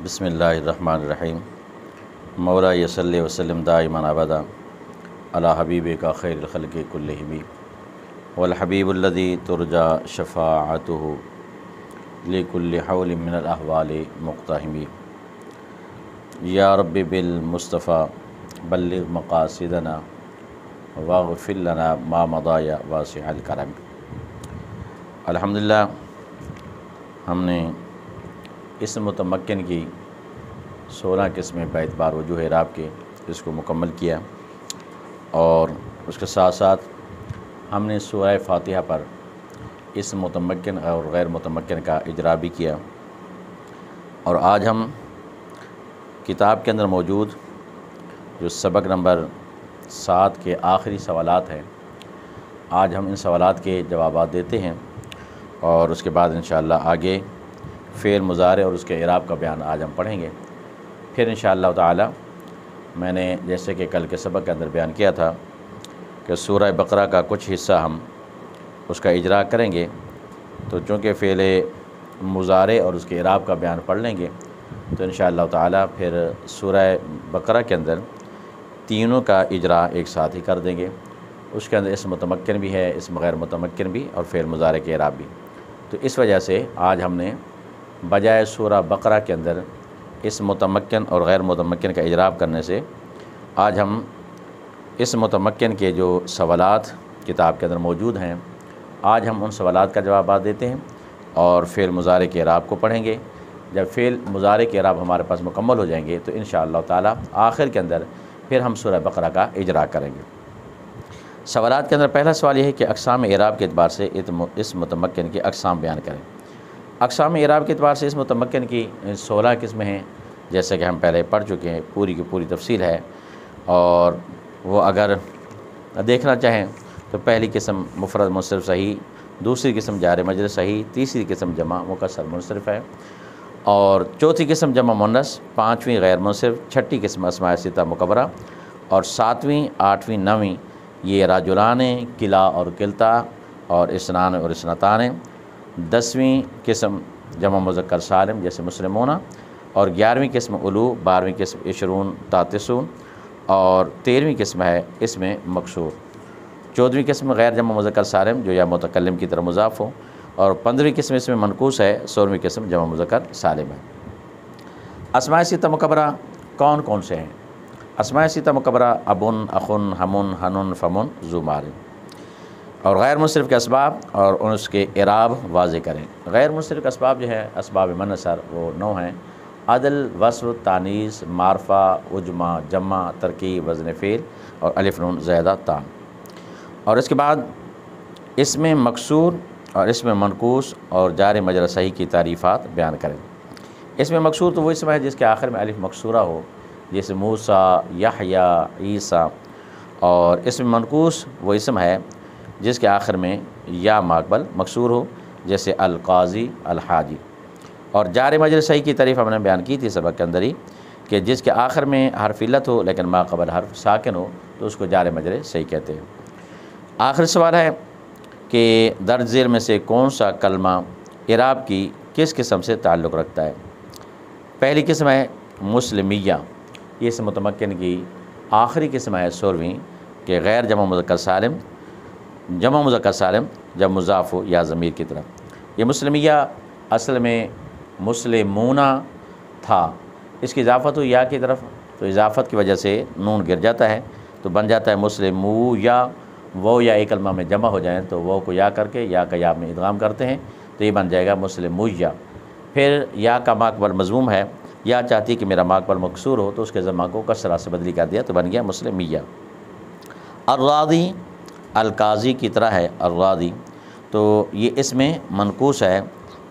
بسم اللہ الرحمن الرحیم مولا یصلی وسلم دائما ابدا علی حبیب کا خیر الخلق کلہم والحبیب الذی ترجا شفاعته لکل حول من الاحوال مقتحم یا رب بالمصطفیٰ بلغ مقاصدنا واغفر لنا ما مضى یا واسع الکرم۔ الحمدللہ ہم نے اس متمکن کی 16 قسمیں باعتبار وجوہ اعراب کے اس کو مکمل کیا، اور اس کے ساتھ ساتھ ہم نے سورہ فاتحہ پر اس متمکن اور غیر متمکن کا اجرا بھی کیا، اور آج ہم کتاب کے اندر موجود جو سبق نمبر 7 کے آخری سوالات ہیں، آج ہم ان سوالات کے جوابات دیتے ہیں، اور اس کے بعد انشاءاللہ آگے فعل مضارع اور اس کے اعراب کا بیان آج ہم پڑھیں گے۔ پھر انشاءاللہ تعالی میں نے جیسے کہ کل کے سبق کے اندر بیان کیا تھا کہ سورہ بقرہ کا کچھ حصہ ہم اس کا اجرا کریں گے، تو چونکہ فعل مضارع اور اس کے اعراب کا بیان پڑھ لیں گے تو انشاءاللہ تعالی پھر سورہ بقرہ کے اندر تینوں کا اجرا ایک ساتھ ہی کر دیں گے۔ اس کے اندر اسم متمکن بھی ہے، اسم غیر متمکن بھی، اور فعل مضارع کے اعراب بھی۔ تو اس وجہ سے آج ہم نے بجائے سورہ بقرہ کے اندر اس متمکن اور غیر متمکن کا اجراب کرنے سے آج ہم اس متمکن کے جو سوالات کتاب کے اندر موجود ہیں، آج ہم ان سوالات کا جوابات دیتے ہیں اور فعل مضارع کے اعراب کو پڑھیں گے۔ جب فعل مضارع کے اعراب ہمارے پاس مکمل ہو جائیں گے تو انشاءاللہ تعالی آخر کے اندر پھر ہم سورہ بقرہ کا اجرا کریں گے۔ سوالات کے اندر پہلا سوال یہ ہے کہ اقسام اعراب کے اعتبار سے اس متمکن کی اقسام بیان کریں۔ اقسام اعراب کے اعتبار سے اس متمکن کی 16 قسمیں ہیں، جیسے کہ ہم پہلے پڑھ چکے ہیں، پوری کی پوری تفصیل ہے، اور وہ اگر دیکھنا چاہیں تو پہلی قسم مفرد منصرف صحیح، دوسری قسم جار مجرور صحیح، تیسری قسم جمع مکسر منصرف ہے، اور چوتھی قسم جمع مؤنث، پانچویں غیر منصرف، چھٹی قسم اسماء ستہ مکبرہ، اور ساتویں، آٹھویں، نویں یہ راجلان، کلا اور کلتا، اور اسنان اور اسنتان، 10ویں قسم جمع مذکر سالم جیسے مسلمون، اور 11ویں قسم الو، 12ویں قسم عشرون تاتسون، اور 13ویں قسم ہے اسم مکسور، 14ویں قسم غیر جمع مذکر سالم جو یا متکلم کی طرف مضاف ہو، اور 15ویں قسم اسم منقوص ہے، 16ویں قسم جمع مذکر سالم ہے۔ اسماء ستہ مکبرہ کون کون سے ہیں؟ اسماء ستہ مکبرہ ابن، اخن، ہمن، ہنن، فمن، ذو مال۔ اور غیر منصرف کے اسباب اور اس کے اعراب واضح کریں۔ غیر منصرف کے اسباب جو ہے اسباب منصر وہ 9 ہیں: عدل، وصف، تانیث، معرفہ، عجمہ، جمع، ترکیب، وزن فعل، اور الف نون زائدہ تان۔ اور اس کے بعد اسم مکسور اور اسم منقوص اور جار مجرور صحیح کی تعریفات بیان کریں۔ اسم مکسور تو وہ اسم ہے جس کے آخر میں الف مکسورہ ہو، جیسے موسیٰ، یحییٰ، عیسیٰ، اور اسم منقوص وہ اسم ہے جس کے آخر میں یا ماقبل مکسور ہو، جیسے القاضی، الحاجی۔ اور جار مجرور صحیح کی تعریف ہم نے بیان کی تھی سبق کے اندر ہی، کہ جس کے آخر میں حرف علت ہو لیکن ماقبل حرف ساکن ہو تو اس کو جار مجرور صحیح کہتے ہیں۔ آخری سوال ہے کہ درج ذیل میں سے کون سا کلمہ اعراب کی کس قسم سے تعلق رکھتا ہے؟ پہلی قسم ہے مسلمیہ، یہ اس متمکن کی آخری قسم ہے 16ویں، کہ غیر جمع مذکر سالم، جمع مذکر سالم جب مضاف ہو یا ضمیر کی طرف۔ یہ مسلمیہ اصل میں مسلمون تھا، اس کی اضافت ہو یا کی طرف، تو اضافت کی وجہ سے نون گر جاتا ہے تو بن جاتا ہے مسلمو، یا وہ یا ایک کلمہ میں جمع ہو جائیں تو وہ کو یا کر کے یا کا یا میں ادغام کرتے ہیں تو یہ بن جائے گا مسلمویہ۔ پھر یا کا ماقبل مضموم ہے، یا چاہتی کہ میرا ماقبل مکسور ہو تو اس کے ضمہ کو کسرہ سے بدلی کر دیا تو بن گیا مسلمیہ۔ الراضی القاضی کی طرح ہے الراضی، تو یہ اسم منقوص ہے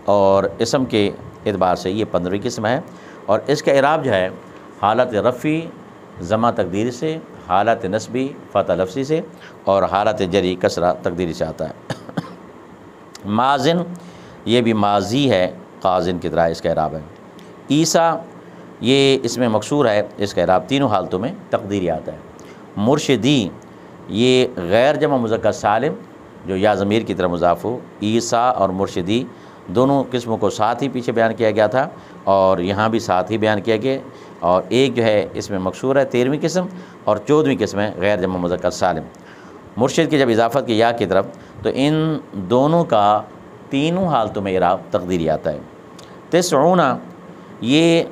اور اسم کے اعتبار سے یہ 15ویں قسم ہے، اور اس کا اعراب جو ہے حالت رفعی ضمہ تقدیری سے، حالت نصبی فتح لفظی سے، اور حالت جری کسرہ تقدیری سے آتا ہے۔ ماضن یہ بھی ماضی ہے، قاضن کی طرح اس کا اعراب ہے۔ عیسیٰ یہ اسم مکسور ہے، اس کا اعراب تینوں حالتوں میں تقدیری آتا ہے۔ مرشدی یہ غیر جمع مذکر سالم جو یا ضمیر کی طرف مضاف ہو، عیسیٰ اور مرشدی دونوں قسموں کو ساتھ ہی پیچھے بیان کیا گیا تھا، اور یہاں بھی ساتھ ہی بیان کیا گیا، اور ایک جو ہے اس میں مکسور ہے 13ویں قسم، اور 14ویں قسم ہے غیر جمع مذکر سالم۔ مرشد کی جب اضافت کی یا کی طرف تو ان دونوں کا تینوں حالتوں میں اعراب تقدیری آتا ہے۔ تسعون، یہ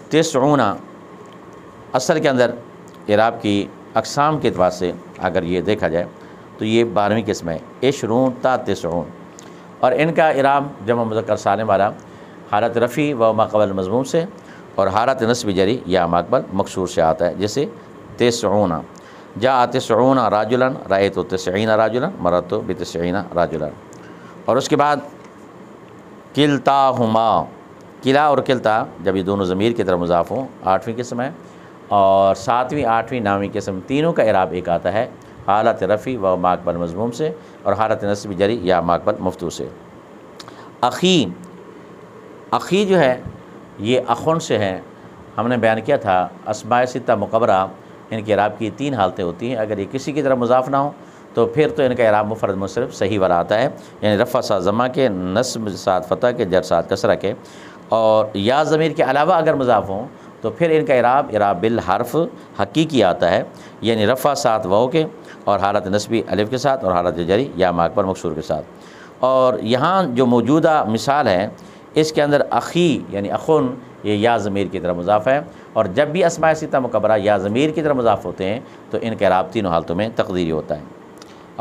تسعون اصل کے اندر اعراب کی اقسام کے اعتبار سے اگر یہ دیکھا جائے تو یہ 12ویں قسم ہے، عشرون تا تسعون، اور ان کا اعراب جمع مذکر سالم والا حالت رفع و ما قبل مضموم سے اور حالت نصب جری یا ما قبل مکسور سے آتا ہے، جیسے تسعون، جاء تسعون راجلا رأیت تسعین راجلا مررت بتسعین راجلا۔ اور اس کے بعد کلتاہما، کلا اور کلتا جب یہ دونوں ضمیر کی طرف مضاف ہوں 8ویں قسم ہے، اور 7ویں 8ویں 9ویں قسم تینوں کا اعراب ایک آتا ہے حالت رفع و ما قبل مضموم سے اور حالت نصب جری یا ما قبل مفتوح سے۔ اخی، اخی جو ہے یہ اخن سے ہے، ہم نے بیان کیا تھا اسماء ستہ مقبرہ ان کے اعراب کی 3 حالتیں ہوتی ہیں، اگر یہ کسی کی طرف مضاف نہ ہو تو پھر تو ان کا اعراب مفرد منصرف صحیح والا آتا ہے، یعنی رفع ساتھ ضمہ کے، نصب ساتھ فتح کے، جر ساتھ کسرہ کے، اور یا ضمیر کے علاوہ اگر مضاف ہوں تو پھر ان کا اعراب بالحرف حقیقی آتا ہے، یعنی رفع ساتھ واو کے اور حالت نصبی الف کے ساتھ اور حالت جری یا ما قبل مکسور کے ساتھ۔ اور یہاں جو موجودہ مثال ہے اس کے اندر اخی یعنی اخن یہ یا ضمیر کی طرف مضاف ہے، اور جب بھی اسماء ستہ مکبرہ یا ضمیر کی طرف مضاف ہوتے ہیں تو ان کا اعراب تینوں حالتوں میں تقدیری ہوتا ہے۔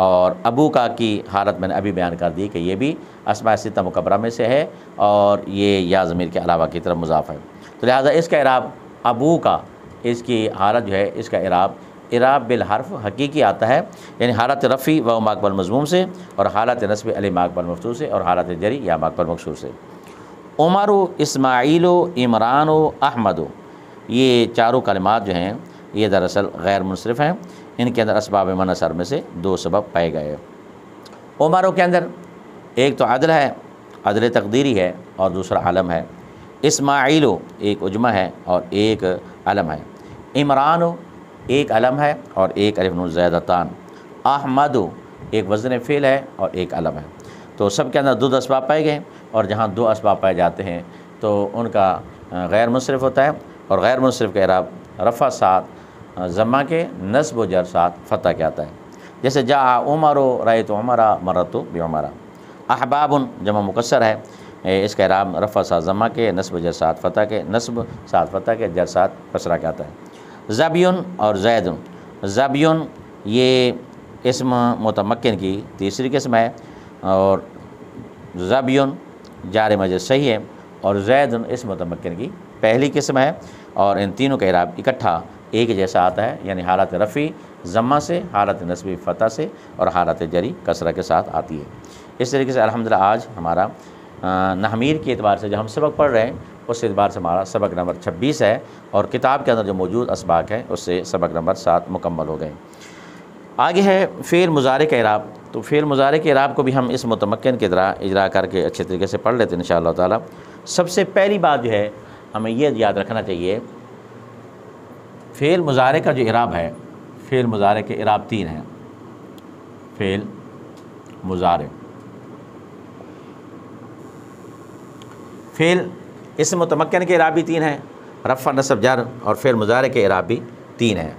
اور ابو کا کی حالت میں نے ابھی بیان کر دی کہ یہ بھی اسماء ستہ مکبرہ میں سے ہے اور یہ یا ضمیر کے علاوہ کی طرف مضاف ہے، تو لہٰذا اس کا اعراب ابو کا، اس کی حالت جو ہے اس کا اعراب بالحرف حقیقی آتا ہے، یعنی حالت رفع و ما قبل مضموم سے اور حالت نصب علی ما قبل مفتوح سے اور حالت جری یا ما قبل مکسور سے۔ عمر و اسماعیل و عمران و احمد، یہ چاروں کلمات جو ہیں یہ دراصل غیر منصرف ہیں، ان کے اندر اسباب منع سر میں سے 2 سبب پائے گئے ہیں۔ عمروں کے اندر ایک تو عدل ہے، عدل تقدیری ہے، اور دوسرا علم ہے۔ اسماعیل ایک عجمہ ہے اور ایک علم ہے۔ عمران ایک علم ہے اور ایک الف نون زائدتان۔ احمد ایک وزن فعل ہے اور ایک علم ہے۔ تو سب کے اندر 2 اسباب پائے گئے، اور جہاں 2 اسباب پائے جاتے ہیں تو ان کا غیر منصرف ہوتا ہے، اور غیر منصرف کا اعراب رفع ساتھ ضمہ کے، نصب و جر ساتھ فتح کے آتا ہے، جیسے جاء عمر رأیت عمر مررت بعمر۔ احباب جمع مکسر ہے، اس کا اعراب رفع ساتھ ضمہ کے، نصب و جر ساتھ فتح کے، نصب ساتھ فتح کے، جر ساتھ کسرہ کے آتا ہے۔ زبیون اور زید، زبیون یہ اسم متمکن کی 3ری قسم ہے، اور زبیون جار مجرور صحیح ہے، اور زید اسم متمکن کی پہلی قسم ہے، اور ان تینوں کا اعراب اکٹھا ایک جیسا آتا ہے، یعنی حالت رفع ضمہ سے، حالت نصبی فتح سے اور حالت جری کسرہ کے ساتھ آتی ہے۔ اس طریقے سے الحمدللہ آج ہمارا نحمیر کے اعتبار سے جو ہم سبق پڑھ رہے ہیں اس اعتبار سے ہمارا سبق نمبر 26 ہے، اور کتاب کے اندر جو موجود اسباق ہیں اس سے سبق نمبر 7 مکمل ہو گئے۔ آگے ہے فعل مضارع کا اعراب، تو فعل مضارع کے اعراب کو بھی ہم اس متمکن کی طرح اجرا کر کے اچھے طریقے سے پڑھ لیتے ہیں انشاءاللہ تعالی۔ سب سے پہلی بات جو ہے ہمیں یہ یاد رکھنا چاہیے، فعل مضارع کا جو اعراب ہے، فعل مضارع کے اعراب 3 ہیں۔ فعل مضارع، فعل اسم متمکن کے اعراب بھی 3 ہیں، رفع نصب جر، اور فعل مضارع کے اعراب بھی 3 ہیں۔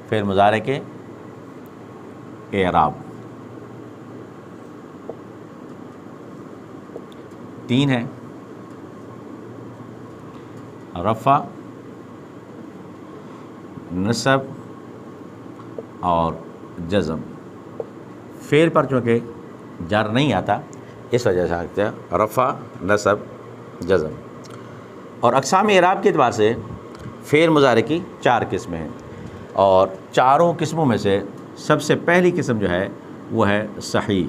فعل مضارع کے اعراب 3 ہیں، رفع، نصب اور جزم۔ فعل پر چونکہ جر نہیں آتا اس وجہ سے آتے ہیں رفع، نصب، جزم۔ اور اقسام اعراب کے اعتبار سے فعل مضارع کی 4 قسمیں ہیں، اور چاروں قسموں میں سے سب سے پہلی قسم جو ہے وہ ہے صحیح۔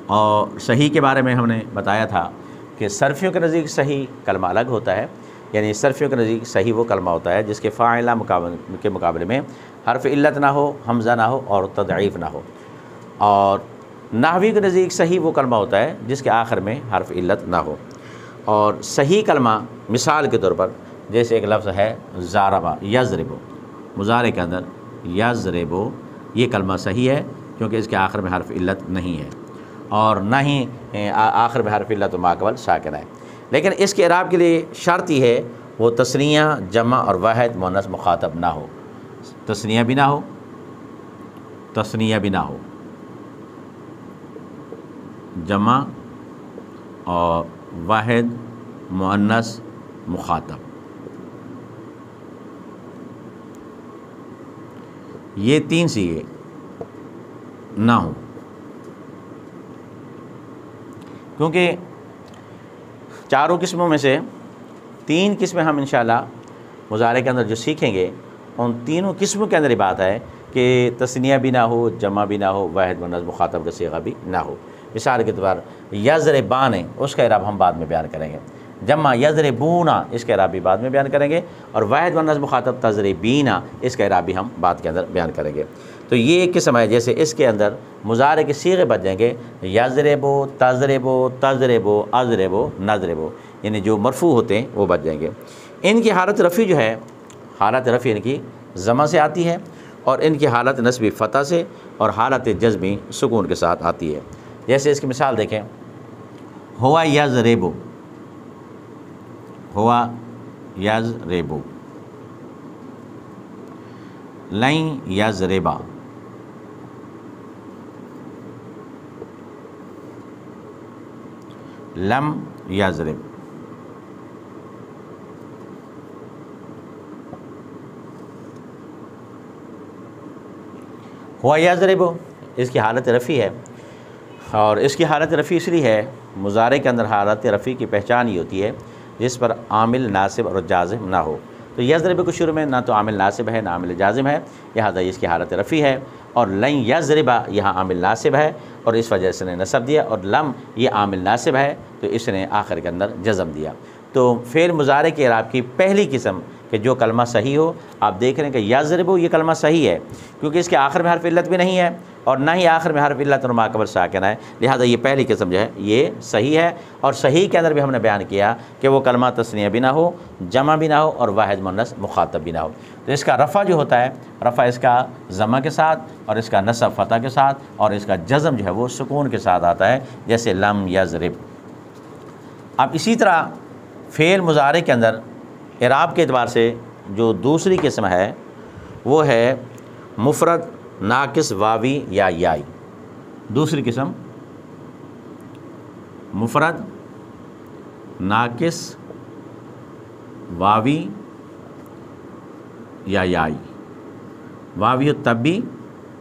اور صحیح کے بارے میں ہم نے بتایا تھا کہ صرفیوں کے نزدیک صحیح کلمہ الگ ہوتا ہے، یعنی صرفیوں کے نزدیک صحیح وہ کلمہ ہوتا ہے جس کے فاعلہ کے مقابلے میں حرف علت نہ ہو، حمزہ نہ ہو اور تضعیف نہ ہو۔ اور نحوی کے نزدیک صحیح وہ کلمہ ہوتا ہے جس کے آخر میں حرف علت نہ ہو۔ اور صحیح کلمہ مثال کے طور پر جیسے ایک لفظ ہے ضاربہ، یضرب، مضارع کے اندر یضرب، یہ کلمہ صحیح ہے کیونکہ اس کے آخر میں حرف علت نہیں ہے، اور نہ ہی آخر میں حرف علت و ما قبل ساکن ہے۔ لیکن اس کے اعراب کے لیے شرط یہ ہے وہ تثنیہ، جمع اور واحد مؤنث مخاطب نہ ہو، تثنیہ بھی نہ ہو، تثنیہ بھی نہ ہو، جمع اور واحد مؤنث مخاطب، یہ تین صیغے نہ ہوں، کیونکہ چاروں قسموں میں سے تین قسمیں ہم انشاءاللہ مضارع کے اندر جو سیکھیں گے ان تینوں قسموں کے اندر یہ بات ہے کہ تثنیہ بھی نہ ہو، جمع بھی نہ ہو، واحد مؤنث مخاطب کا صیغہ بھی نہ ہو۔ مثال کے طور پر یضربان ہے، اس کا اعراب ہم بعد میں بیان کریں گے، جمع یضربونا اس کا اعراب بھی بعد میں بیان کریں گے، اور واحد مؤنث مخاطب تضربینا اس کا اعراب بھی ہم بعد کے اندر بیان کریں گے۔ تو یہ ایک قسم ہے جیسے اس کے اندر مضارع کے صیغے بچ جائیں گے، یضربو، تضربو، تضربو، اضربو، نضربو، یعنی جو مرفوع ہوتے ہیں وہ بچ جائیں گے۔ ان کی حالت رفع جو ہے، حالت رفع ان کی ضمہ سے آتی ہے، اور ان کی حالت نصبی فتح سے اور حالت جزمی سکون کے ساتھ آتی ہے۔ جیسے اس کی مثال دیکھیں، ہوا یضربو، ہوا یضربو، لن یضربا، لم یضرب، ہوا یضرب، اس کی حالت رفع ہے، اور اس کی حالت رفع اس لیے ہے، مضارع کے اندر حالت رفع کی پہچان یہ ہوتی ہے جس پر عامل ناصب اور جازم نہ ہو۔ تو یضرب کو شروع میں نہ تو عامل ناصب ہے نہ عامل جازم ہے، لہٰذا اس کی حالت رفع ہے، اور لن یضربا یہاں عامل ناصب ہے اور اس وجہ سے نے نصب دیا، اور لم یہ عامل ناصب ہے تو اس نے آخر کے اندر جزم دیا۔ تو فعل مضارع کے اعراب کی پہلی قسم کہ جو کلمہ صحیح ہو، آپ دیکھ رہے ہیں کہ یضربو یہ کلمہ صحیح ہے کیونکہ اس کے آخر میں حرف علت بھی نہیں ہے اور نہ ہی آخر میں حرف علت اور ما قبل ساکن ہے، لہٰذا یہ پہلی قسم جو ہے یہ صحیح ہے۔ اور صحیح کے اندر بھی ہم نے بیان کیا کہ وہ کلمہ تثنیہ بھی نہ ہو، جمع بھی نہ ہو اور واحد مؤنث مخاطب بھی نہ ہو۔ تو اس کا رفع جو ہوتا ہے، رفع اس کا ضمہ کے ساتھ اور اس کا نصب فتح کے ساتھ اور اس کا جزم جو ہے وہ سکون کے ساتھ آتا ہے، جیسے لم یضرب۔ اب اسی طرح فعل مضارع کے اندر اعراب کے اعتبار سے جو دوسری قسم ہے وہ ہے مفرد ناقص واوی یا یائی۔ دوسری قسم مفرد ناقص واوی یا یائی، واوی ہو تب بھی،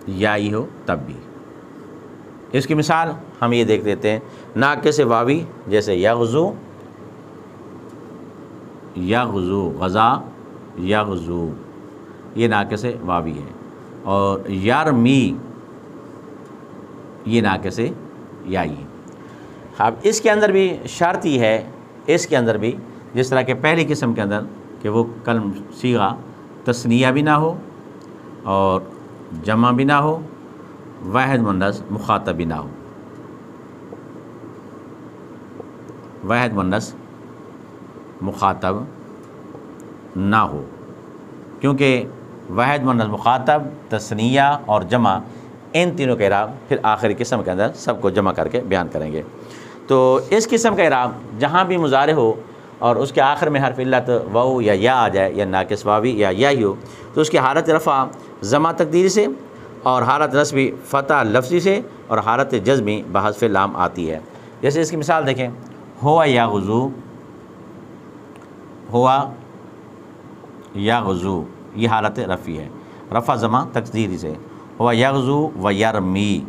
یائی ہو تب بھی۔ اس کی مثال ہم یہ دیکھ لیتے ہیں، ناقص واوی جیسے یغزو، یغزو، غزا یغزو، یہ ناقص واوی ہے، اور یرمی یہ ناقص یائی ہے۔ اب اس کے اندر بھی شرط یہ ہے، اس کے اندر بھی جس طرح کہ پہلی قسم کے اندر کہ وہ کلم صیغہ تثنیہ بھی نہ ہو اور جمع بھی نہ ہو، واحد مؤنث مخاطب بھی نہ ہو، واحد مؤنث مخاطب نہ ہو، کیونکہ واحد مؤنث مخاطب، تثنیہ اور جمع ان تینوں کا اعراب پھر آخری قسم کے اندر سب کو جمع کر کے بیان کریں گے۔ تو اس قسم کا اعراب جہاں بھی مضارع ہو اور اس کے آخر میں حرف علت واو یا یا آ جائے یا ناقص واوی یا یائی ہو، تو اس کی حالت رفع ضمہ تقدیری سے اور حالت نصبی فتح لفظی سے اور حالت جزمی بحذف لام آتی ہے۔ جیسے اس کی مثال دیکھیں، ہوا یغزو، ہوا یغزو یہ حالت رفع ہے، رفع ضمہ تقدیری سے، ہوا یغزو و یرمی،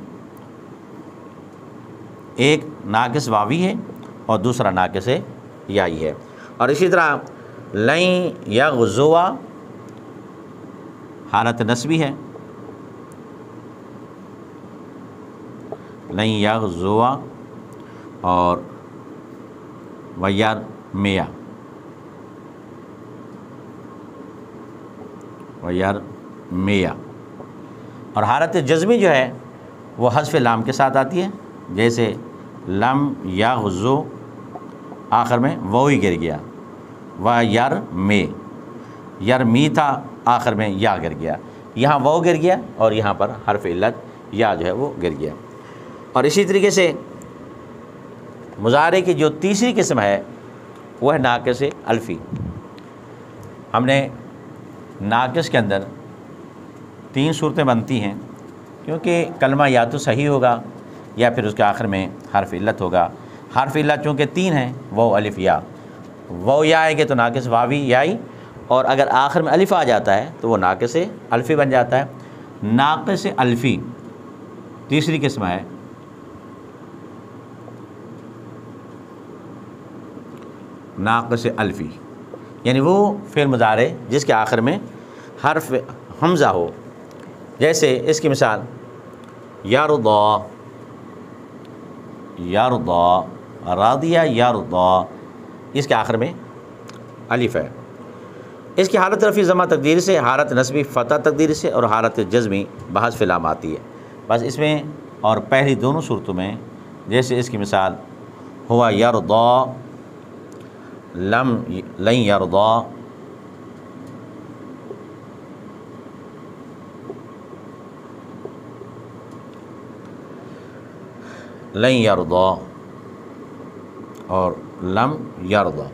ایک ناقص واوی ہے اور دوسرا ناقص یائی ہے۔ اور اسی طرح لن یغزو حالت نصبی ہے، لن یغزو اور ویرمیا، ویرمیا، اور حالت جزمی جو ہے وہ حذف لام کے ساتھ آتی ہے، جیسے لم یغزو آخر میں وہی گر گیا، ویرمی، یرمی تھا آخر میں یا گر گیا، یہاں وہ گر گیا اور یہاں پر حرف علت یا جو ہے وہ گر گیا۔ اور اسی طریقے سے مضارع کی جو تیسری قسم ہے وہ ہے ناقص الفی۔ ہم نے ناقص کے اندر 3 صورتیں بنتی ہیں، کیونکہ کلمہ یا تو صحیح ہوگا یا پھر اس کے آخر میں حرف علت ہوگا۔ حرف علت چونکہ 3 ہیں، واو الف یا، واو یا آئے گے تو ناقص واوی یائی، اور اگر آخر میں الف آ جاتا ہے تو وہ ناقص الفی بن جاتا ہے۔ ناقص الفی تیسری قسم ہے ناقص الفی، یعنی وہ فعل مضارع جس کے آخر میں حرف حمزہ ہو، جیسے اس کی مثال یرضا، یرضا، راضیہ یرضا، اس کے آخر میں الف ہے۔ اس کی حالت رفعی ضمہ تقدیر سے، حالت نصبی فتح تقدیر سے، اور حالت جزمی بحذف لام آتی ہے۔ بس اس میں اور پہلی دونوں صورتوں میں، جیسے اس کی مثال ہوا یرضا، لن یرضا، لن یرضا اور لم یرضا۔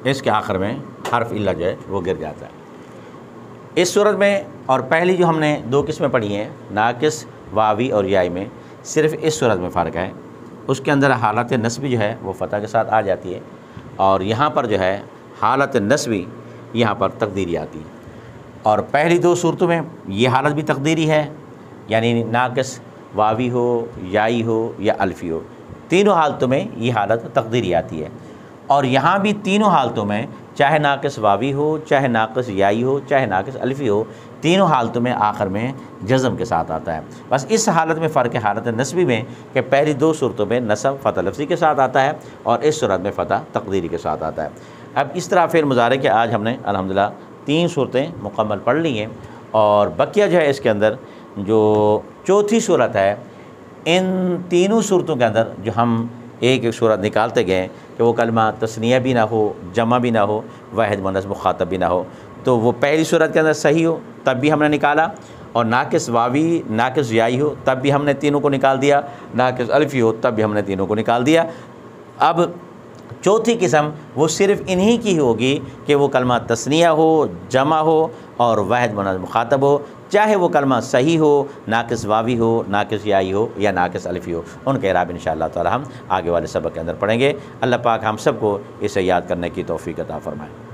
اس کے آخر میں حرف علت جو ہے وہ گر جاتا ہے۔ اس صورت میں اور پہلی جو ہم نے 2 قسمیں پڑھی ہیں ناقص واوی اور یائی میں، صرف اس صورت میں فرق ہے، اس کے اندر حالت نصبی جو ہے وہ فتح کے ساتھ آ جاتی ہے، اور یہاں پر جو ہے حالت نصبی یہاں پر تقدیری آتی ہے۔ اور پہلی 2 صورتوں میں یہ حالت بھی تقدیری ہے، یعنی ناقص واوی ہو، یائی ہو یا الفی ہو، تینوں حالتوں میں یہ حالت تقدیری آتی ہے۔ اور یہاں بھی تینوں حالتوں میں، چاہے ناقص واوی ہو، چاہے ناقص یائی ہو، چاہے ناقص الفی ہو، تینوں حالتوں میں آخر میں جزم کے ساتھ آتا ہے۔ بس اس حالت میں فرق ہے حالت نصبی میں کہ پہلی 2 صورتوں میں نصب فتح لفظی کے ساتھ آتا ہے، اور اس صورت میں فتح تقدیری کے ساتھ آتا ہے۔ اب اس طرح فعل مضارع کے آج ہم نے الحمدللہ 3 صورتیں مکمل پڑھ لی ہیں، اور بقیہ جو ہے اس کے اندر جو چوتھی صورت ہے، ان تینوں صورتوں کے اندر جو ہم ایک ایک صورت نکالتے گئے کہ وہ کلمہ تثنیہ بھی نہ ہو، جمع بھی نہ ہو، واحد مؤنث مخاطب بھی نہ ہو، تو وہ پہلی صورت کے اندر صحیح ہو تب بھی ہم نے نکالا، اور ناقص واوی ناقص یائی ہو تب بھی ہم نے تینوں کو نکال دیا، ناقص الفی ہو تب بھی ہم نے تینوں کو نکال دیا۔ اب چوتھی قسم وہ صرف انہی کی ہوگی کہ وہ کلمہ تثنیہ ہو، جمع ہو اور واحد مؤنث مخاطب ہو، چاہے وہ کلمہ صحیح ہو، ناقص واوی ہو، ناقص یائی ہو یا ناقص الفی ہو۔ ان کے اعراب انشاءاللہ تعالی ہم آگے والے سبق کے اندر پڑھیں گے۔ اللہ پاک ہم سب کو اسے یاد کرنے کی توفیق عطا فرمائے۔